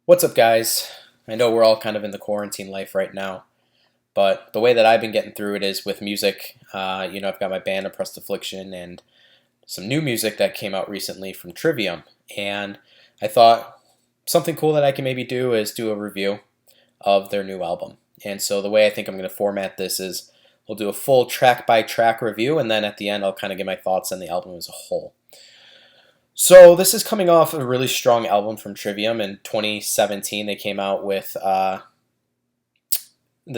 What's up, guys? I know we're all kind of in the quarantine life right now, but the way that I've been getting through it is with music. I've got my band, Oppressed Affliction, and some new music that came out recently from Trivium. And I thought something cool that I can maybe do is do a review of their new album. And so the way I think I'm going to format this is we'll do a full track by track review, and then at the end, I'll kind of give my thoughts on the album as a whole. So this is coming off a really strong album from Trivium. In 2017, they came out with The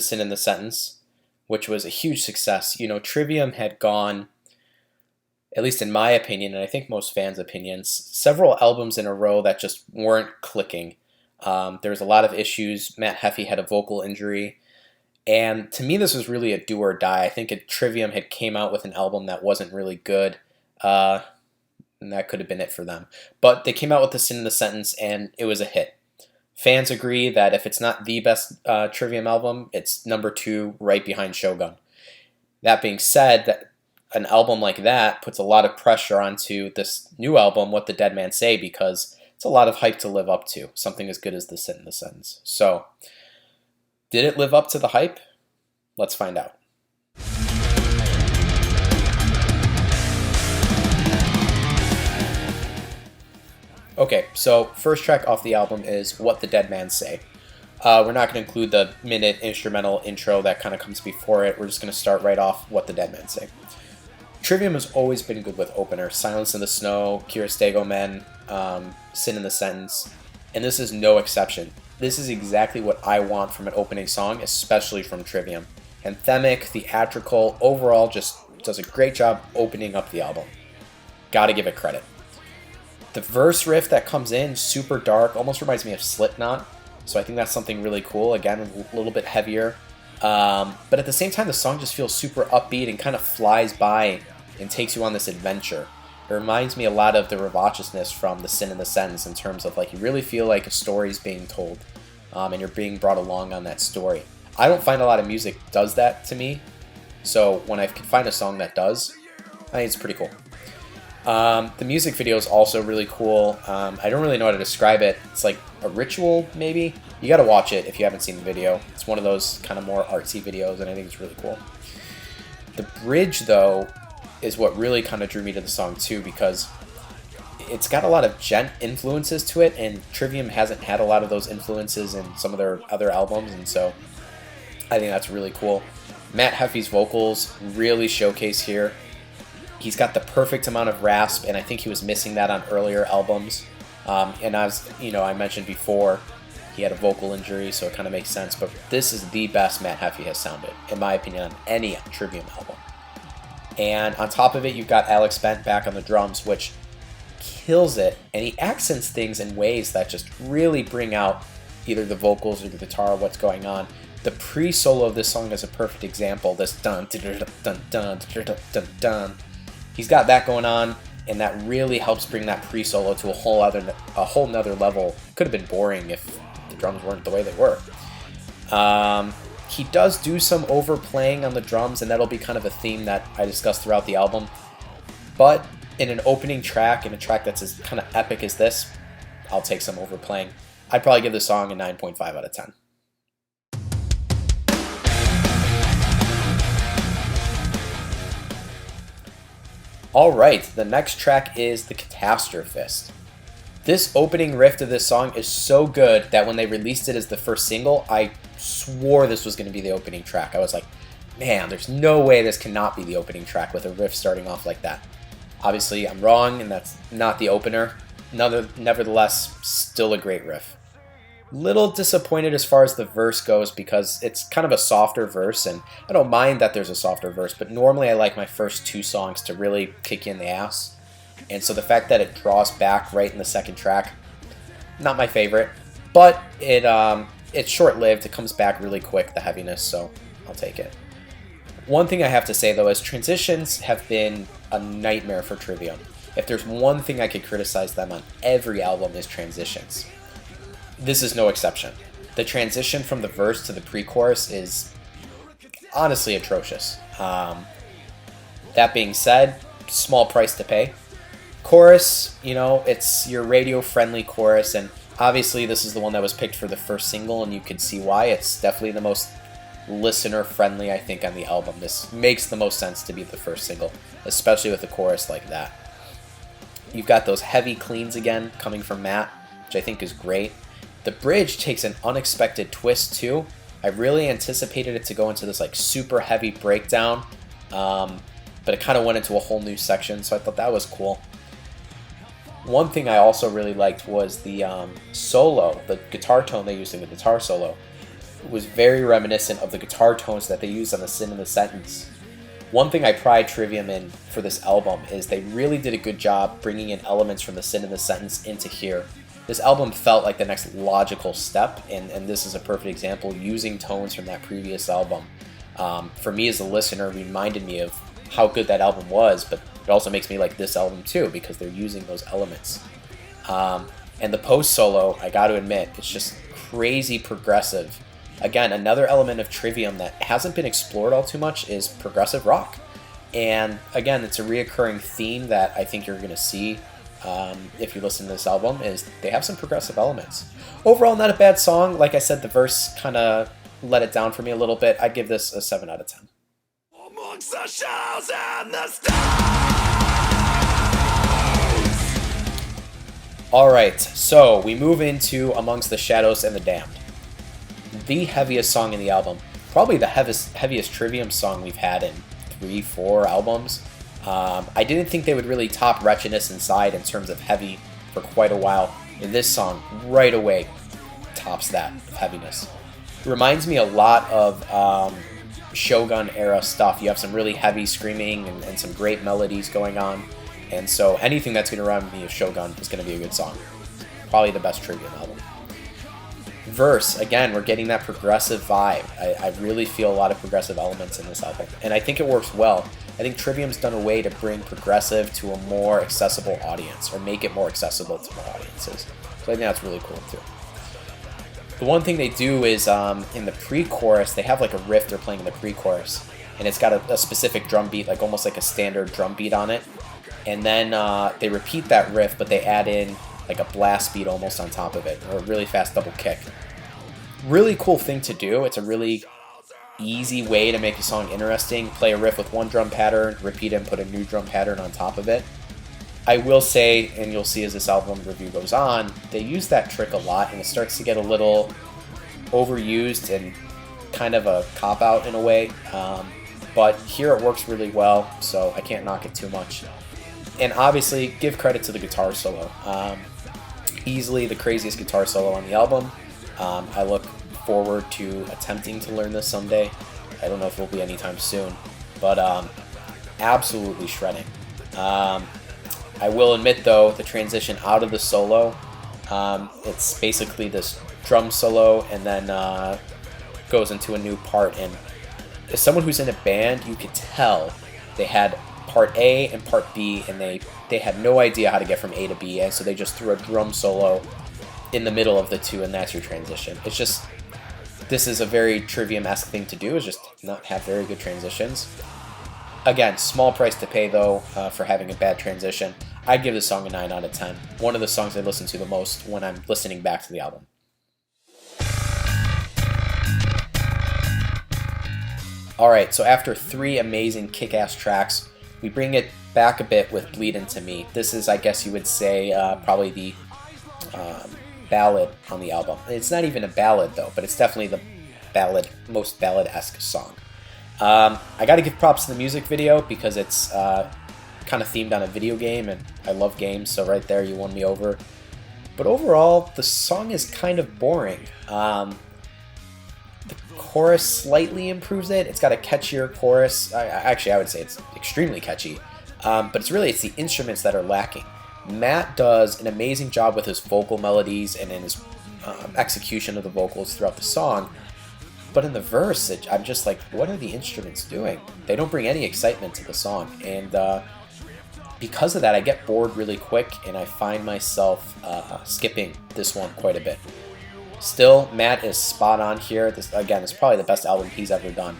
Sin in the Sentence, which was a huge success. You know, Trivium had gone, at least in my opinion, and I think most fans' opinions, several albums in a row that just weren't clicking. There was a lot of issues. Matt Heffy had a vocal injury. And to me, this was really a do or die. I think Trivium had came out with an album that wasn't really good. And that could have been it for them. But they came out with The Sin in the Sentence, and it was a hit. Fans agree that if it's not the best Trivium album, it's number 2 right behind Shogun. That being said, that an album like that puts a lot of pressure onto this new album, What the Dead Man Say, because it's a lot of hype to live up to, something as good as The Sin in the Sentence. So, did it live up to the hype? Let's find out. Okay, so first track off the album is What the Dead Man Say. We're not going to include the minute instrumental intro that kind of comes before it. We're just going to start right off What the Dead Man Say. Trivium has always been good with openers. Silence in the Snow, Kira Stego Men, Sin in the Sentence, and this is no exception. This is exactly what I want from an opening song, especially from Trivium. Anthemic, theatrical, overall just does a great job opening up the album. Gotta give it credit. The verse riff that comes in, super dark, almost reminds me of Slipknot. So I think that's something really cool. Again, a little bit heavier. But at the same time, the song just feels super upbeat and kind of flies by and takes you on this adventure. It reminds me a lot of the revociousness from The Sin in the Sentence in terms of like you really feel like a story's being told and you're being brought along on that story. I don't find a lot of music does that to me. So when I can find a song that does, I think it's pretty cool. The music video is also really cool. I don't really know how to describe it. It's like a ritual, maybe? You gotta watch it if you haven't seen the video. It's one of those kind of more artsy videos, and I think it's really cool. The bridge, though, is what really kind of drew me to the song, too, because it's got a lot of gent influences to it, and Trivium hasn't had a lot of those influences in some of their other albums, and so I think that's really cool. Matt Heffy's vocals really showcase here. He's got the perfect amount of rasp, and I think he was missing that on earlier albums. And as I mentioned before, he had a vocal injury, so it kind of makes sense. But this is the best Matt Heffy has sounded, in my opinion, on any Trivium album. And on top of it, you've got Alex Bent back on the drums, which kills it. And he accents things in ways that just really bring out either the vocals or the guitar or what's going on. The pre-solo of this song is a perfect example. This dun dun dun dun dun dun dun. He's got that going on, and that really helps bring that pre-solo to a whole nother level. Could have been boring if the drums weren't the way they were. He does do some overplaying on the drums, and that'll be kind of a theme that I discussed throughout the album. But in an opening track, in a track that's as kind of epic as this, I'll take some overplaying. I'd probably give the song a 9.5 out of 10. Alright, the next track is The Catastrophist. This opening riff to this song is so good that when they released it as the first single, I swore this was going to be the opening track. I was like, man, there's no way this cannot be the opening track with a riff starting off like that. Obviously, I'm wrong, and that's not the opener. Nevertheless, still a great riff. Little disappointed as far as the verse goes because it's kind of a softer verse, and I don't mind that there's a softer verse, but normally I like my first 2 songs to really kick you in the ass. And so the fact that it draws back right in the second track, not my favorite, but it's short-lived. It comes back really quick, the heaviness, so I'll take it. One thing I have to say, though, is transitions have been a nightmare for Trivium. If there's one thing I could criticize them on every album is transitions. This is no exception. The transition from the verse to the pre-chorus is honestly atrocious. That being said, small price to pay. Chorus, it's your radio-friendly chorus, and Obviously, this is the one that was picked for the first single, and you can see why. It's definitely the most listener-friendly, I think, on the album. This makes the most sense to be the first single, especially with a chorus like that. You've got those heavy cleans again coming from Matt, which I think is great. The bridge takes an unexpected twist, too. I really anticipated it to go into this like super heavy breakdown, but it kind of went into a whole new section, so I thought that was cool. One thing I also really liked was the solo, the guitar tone they used in the guitar solo. It was very reminiscent of the guitar tones that they used on the Sin in the Sentence. One thing I pride Trivium in for this album is they really did a good job bringing in elements from the Sin in the Sentence into here. This album felt like the next logical step, and this is a perfect example, using tones from that previous album. For me as a listener, reminded me of how good that album was, but it also makes me like this album too, because they're using those elements. And the post solo, I gotta admit, it's just crazy progressive. Again, another element of Trivium that hasn't been explored all too much is progressive rock. And again, it's a reoccurring theme that I think you're gonna see if you listen to this album, is they have some progressive elements. Overall, not a bad song. Like I said, the verse kind of let it down for me a little bit. I'd give this a 7 out of 10. Amongst the shells and the stones. Alright, so we move into Amongst the Shadows and the Damned. The heaviest song in the album. Probably the heaviest Trivium song we've had in 3-4 albums. I didn't think they would really top Wretchedness Inside in terms of heavy for quite a while. And this song, right away, tops that heaviness. It reminds me a lot of Shogun era stuff. You have some really heavy screaming and some great melodies going on. And so anything that's going to remind me of Shogun is going to be a good song. Probably the best Trivium album. Verse, again, we're getting that progressive vibe. I really feel a lot of progressive elements in this album. And I think it works well. I think Trivium's done a way to bring progressive to a more accessible audience, or make it more accessible to more audiences. So I think that's really cool too. The one thing they do is in the pre-chorus, they have like a riff they're playing in the pre-chorus, and it's got a specific drum beat, like almost like a standard drum beat on it. And then they repeat that riff, but they add in like a blast beat almost on top of it, or a really fast double kick. Really cool thing to do. It's a really easy way to make a song interesting. Play a riff with one drum pattern, repeat it, and put a new drum pattern on top of it. I will say, and you'll see as this album review goes on, they use that trick a lot, and it starts to get a little overused and kind of a cop-out in a way. But here it works really well, so I can't knock it too much. And obviously, give credit to the guitar solo. Easily the craziest guitar solo on the album. I look forward to attempting to learn this someday. I don't know if it will be anytime soon, but absolutely shredding. I will admit though, the transition out of the solo, it's basically this drum solo and then goes into a new part, and as someone who's in a band, you could tell they had part A and part B, and they had no idea how to get from A to B, and so they just threw a drum solo in the middle of the two, and that's your transition. It's just, this is a very Trivium-esque thing to do, is just not have very good transitions. Again, small price to pay though for having a bad transition. I'd give this song a 9 out of 10. One of the songs I listen to the most when I'm listening back to the album. Alright, so after 3 amazing kick-ass tracks, we bring it back a bit with Bleed Into Me. This is, I guess you would say, probably the ballad on the album. It's not even a ballad though, but it's definitely the most ballad-esque song. I gotta give props to the music video because it's kind of themed on a video game, and I love games, so right there you won me over. But overall, the song is kind of boring. The chorus slightly improves it. It's got a catchier chorus. Actually, I would say it's extremely catchy. But it's the instruments that are lacking. Matt does an amazing job with his vocal melodies and in his execution of the vocals throughout the song. But in the verse, I'm just like, what are the instruments doing? They don't bring any excitement to the song. And because of that, I get bored really quick, and I find myself skipping this one quite a bit. Still, Matt is spot on here. This, again, is probably the best album he's ever done.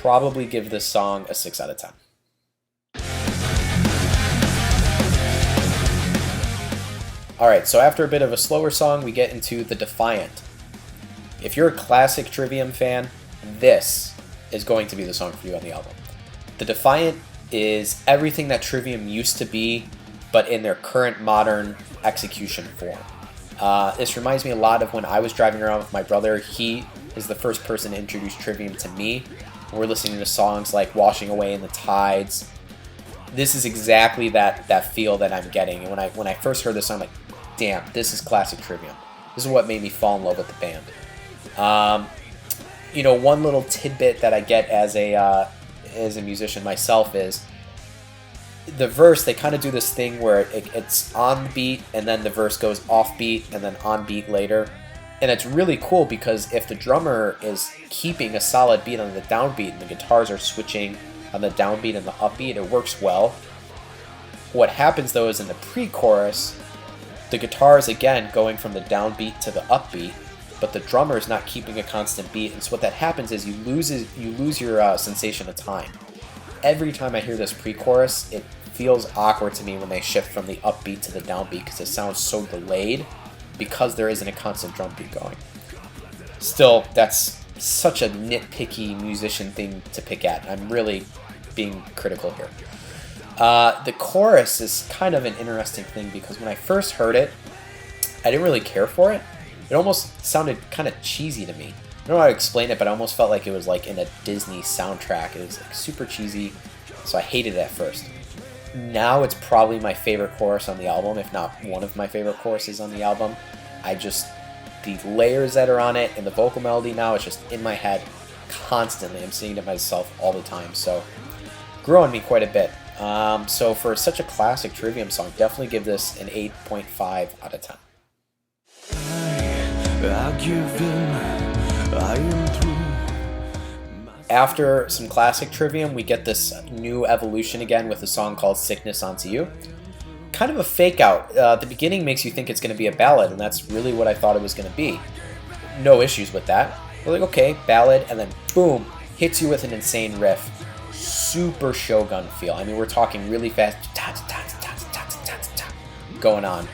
Probably give this song a 6 out of 10. Alright, so after a bit of a slower song, we get into The Defiant. If you're a classic Trivium fan, this is going to be the song for you on the album. The Defiant is everything that Trivium used to be, but in their current modern execution form. This reminds me a lot of when I was driving around with my brother. He is the first person to introduce Trivium to me. We're listening to songs like Washing Away in the Tides. This is exactly that feel that I'm getting. And when I first heard this song, I'm like, damn, this is classic Trivium. This is what made me fall in love with the band. You know, one little tidbit that I get as a musician myself is the verse. They kind of do this thing where it's on beat and then the verse goes off beat and then on beat later. And it's really cool because if the drummer is keeping a solid beat on the downbeat and the guitars are switching on the downbeat and the upbeat, it works well. What happens though is in the pre-chorus, the guitar is again going from the downbeat to the upbeat, but the drummer is not keeping a constant beat, and so what that happens is you lose your sensation of time. Every time I hear this pre-chorus, it feels awkward to me when they shift from the upbeat to the downbeat because it sounds so delayed because there isn't a constant drum beat going. Still, that's such a nitpicky musician thing to pick at. I'm really being critical here. The chorus is kind of an interesting thing because when I first heard it, I didn't really care for it. It almost sounded kind of cheesy to me. I don't know how to explain it, but I almost felt like it was like in a Disney soundtrack. It was like super cheesy, so I hated it at first. Now it's probably my favorite chorus on the album, if not one of my favorite choruses on the album. The layers that are on it and the vocal melody now, it's just in my head constantly. I'm singing to myself all the time, so grew on me quite a bit. So for such a classic Trivium song, definitely give this an 8.5 out of 10. After some classic Trivium, we get this new evolution again with a song called Sickness Onto You. Kind of a fake out. The beginning makes you think it's going to be a ballad, and that's really what I thought it was going to be. No issues with that. We're like, okay, ballad, and then boom, hits you with an insane riff. Super Shogun feel. I mean, we're talking really fast, going on.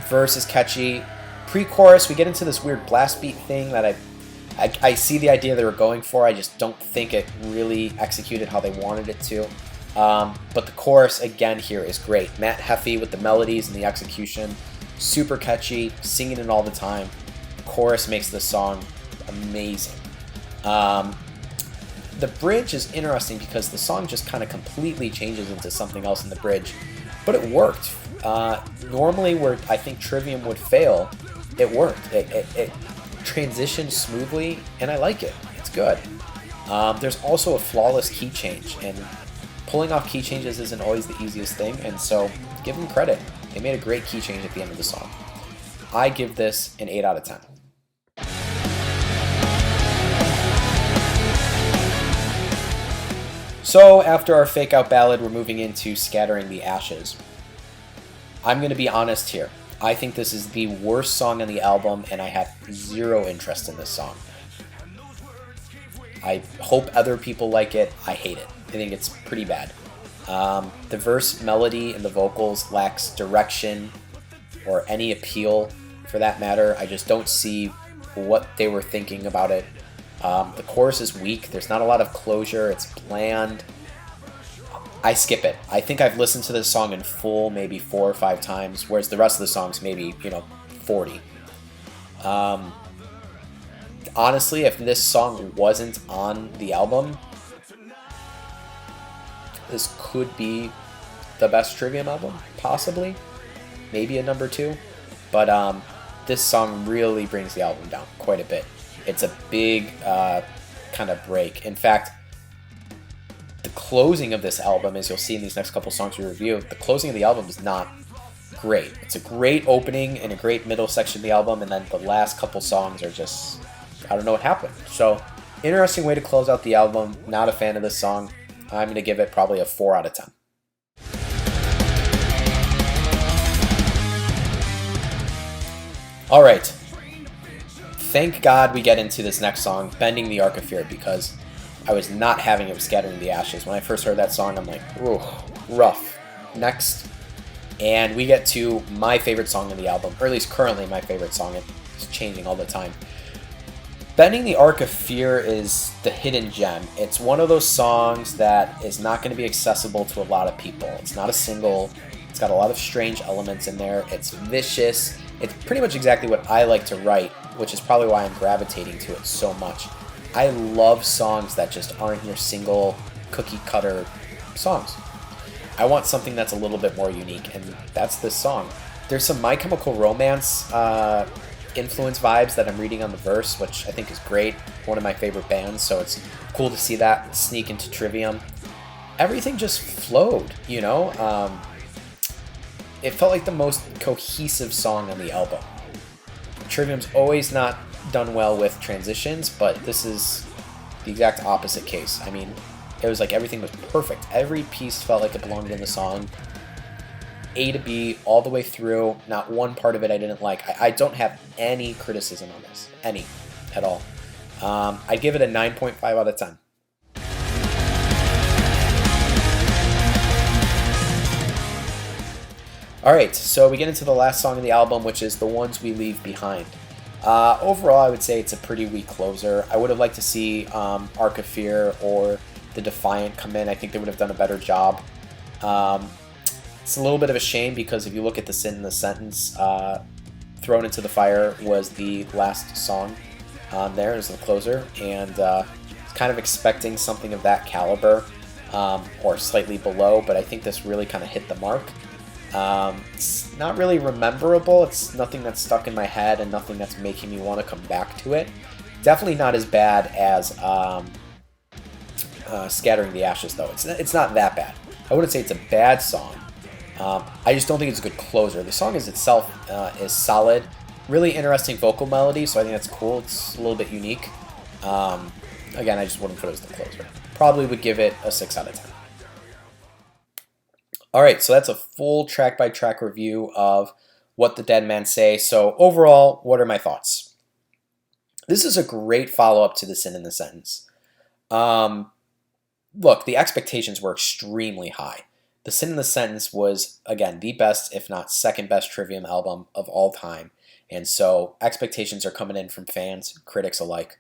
Verse is catchy. Pre-chorus, we get into this weird blast beat thing that I see the idea they were going for. I just don't think it really executed how they wanted it to. But the chorus, again, here is great. Matt Heffy with the melodies and the execution. Super catchy, singing it all the time. The chorus makes the song amazing. The bridge is interesting because the song just kind of completely changes into something else in the bridge. But it worked. Normally where I think Trivium would fail, it worked. It transitioned smoothly, and I like it. It's good. There's also a flawless key change, and pulling off key changes isn't always the easiest thing, and so give them credit. They made a great key change at the end of the song. I give this an 8 out of 10. So after our fake out ballad, we're moving into Scattering the Ashes. I'm going to be honest here. I think this is the worst song on the album, and I have zero interest in this song. I hope other people like it. I hate it. I think it's pretty bad. The verse melody and the vocals lacks direction or any appeal for that matter. I just don't see what they were thinking about it. The chorus is weak. There's not a lot of closure. It's bland. I skip it. I think I've listened to this song in full maybe 4 or 5 times, whereas the rest of the songs maybe, 40. Honestly, if this song wasn't on the album, this could be the best Trivium album, possibly. Maybe a number 2. But this song really brings the album down quite a bit. It's a big kind of break. In fact, the closing of this album, as you'll see in these next couple songs we review, the closing of the album is not great. It's a great opening and a great middle section of the album, and then the last couple songs are just, I don't know what happened. So, interesting way to close out the album. Not a fan of this song. I'm going to give it probably a 4 out of 10. Alright. Thank God we get into this next song, Bending the Arc of Fear, because I was not having it with Scattering the Ashes. When I first heard that song, I'm like, ooh, rough. Next And we get to my favorite song on the album, or at least currently my favorite song. It's changing all the time. Bending the Arc of Fear is the hidden gem. It's one of those songs that is not going to be accessible to a lot of people. It's not a single. It's got a lot of strange elements in there. It's vicious. It's pretty much exactly what I like to write, which is probably why I'm gravitating to it so much. I love songs that just aren't your single cookie cutter songs. I want something that's a little bit more unique, and that's this song. There's some My Chemical Romance influence vibes that I'm reading on the verse, which I think is great. One of my favorite bands, so it's cool to see that sneak into Trivium. Everything just flowed, you know? It felt like the most cohesive song on the album. Trivium's always not done well with transitions, but this is the exact opposite case. I mean, it was like everything was perfect. Every piece felt like it belonged in the song. A to B, all the way through. Not one part of it I didn't like. I don't have any criticism on this. Any. At all. I'd give it a 9.5 out of 10. Alright, so we get into the last song of the album, which is The Ones We Leave Behind. Overall, I would say it's a pretty weak closer. I would have liked to see Arc of Fear or The Defiant come in. I think they would have done a better job. It's a little bit of a shame because if you look at the Sin in the Sentence, Thrown into the Fire was the last song on there as the closer, and I was kind of expecting something of that caliber, or slightly below, but I think this really kind of hit the mark. It's not really rememberable. It's nothing that's stuck in my head and nothing that's making me want to come back to it. Definitely not as bad as Scattering the Ashes, though. It's not that bad. I wouldn't say it's a bad song. I just don't think it's a good closer. The song is itself is solid. Really interesting vocal melody, so I think that's cool. It's a little bit unique. Again, I just wouldn't put it as the closer. Probably would give it a 6 out of 10. Alright, so that's a full track-by-track review of What the Dead Man Say. So overall, what are my thoughts? This is a great follow-up to The Sin in the Sentence. Look, the expectations were extremely high. The Sin in the Sentence was, again, the best, if not second best Trivium album of all time. And so expectations are coming in from fans, critics alike.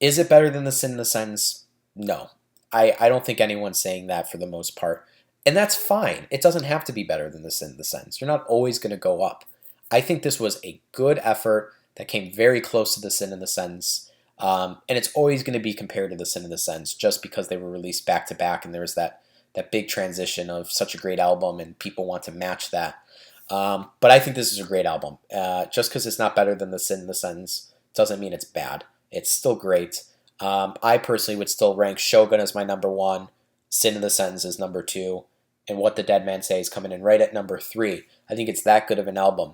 Is it better than The Sin in the Sentence? No. I don't think anyone's saying that for the most part. And that's fine. It doesn't have to be better than The Sin in the Sentence. You're not always going to go up. I think this was a good effort that came very close to The Sin in the Sentence. And it's always going to be compared to The Sin in the Sentence just because they were released back-to-back and there was that big transition of such a great album and people want to match that. But I think this is a great album. Just because it's not better than The Sin in the Sentence doesn't mean it's bad. It's still great. I personally would still rank Shogun as my number 1, Sin in the Sentence as number 2, and What the Dead Man Say is coming in right at number 3. I think it's that good of an album.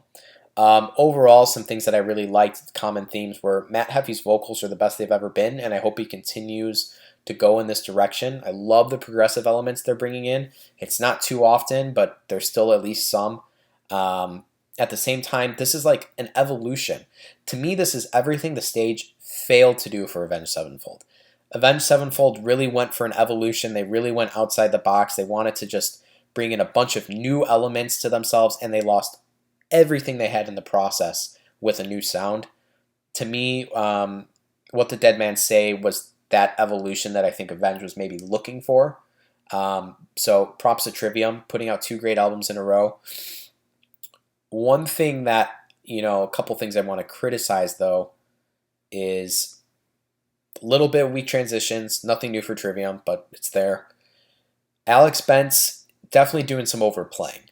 Overall, some things that I really liked, common themes, were Matt Heffy's vocals are the best they've ever been, and I hope he continues to go in this direction. I love the progressive elements they're bringing in. It's not too often, but there's still at least some. At the same time, this is like an evolution. To me, this is everything the stage failed to do for Avenged Sevenfold. Avenged Sevenfold really went for an evolution. They really went outside the box. They wanted to just bring in a bunch of new elements to themselves, and they lost everything they had in the process with a new sound. To me, What the Dead Man Say was that evolution that I think Avenged was maybe looking for. So props to Trivium, putting out 2 great albums in a row. One thing that, a couple things I want to criticize, though, is a little bit of weak transitions. Nothing new for Trivium, but it's there. Alex Bentz definitely doing some overplaying.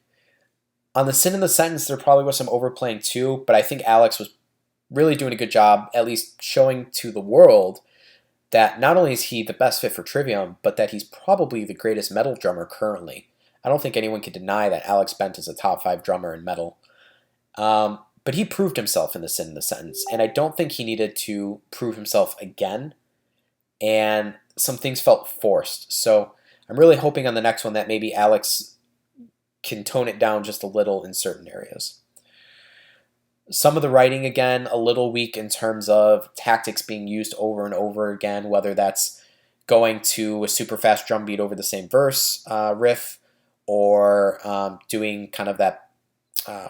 On The Sin in the Sentence, there probably was some overplaying too, but I think Alex was really doing a good job, at least showing to the world that not only is he the best fit for Trivium, but that he's probably the greatest metal drummer currently. I don't think anyone can deny that Alex Bent is a top 5 drummer in metal. But he proved himself in The Sin in the Sentence, and I don't think he needed to prove himself again. And some things felt forced. So I'm really hoping on the next one that maybe Alex can tone it down just a little in certain areas. Some of the writing, again, a little weak in terms of tactics being used over and over again, whether that's going to a super fast drum beat over the same verse riff, or doing kind of that uh,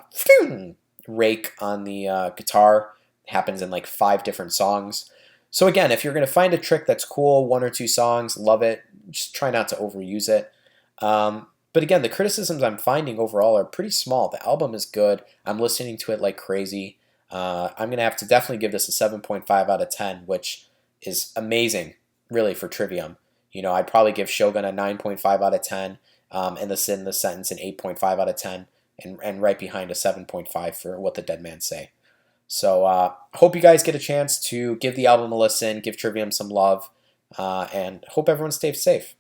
rake on the guitar. It happens in like 5 different songs. So again, if you're going to find a trick that's cool, 1 or 2 songs, love it. Just try not to overuse it. But again, the criticisms I'm finding overall are pretty small. The album is good. I'm listening to it like crazy. I'm going to have to definitely give this a 7.5 out of 10, which is amazing, really, for Trivium. You know, I'd probably give Shogun a 9.5 out of 10, and the Sin the Sentence an 8.5 out of 10, and right behind a 7.5 for What the Dead Man Say. So hope you guys get a chance to give the album a listen, give Trivium some love, and hope everyone stays safe.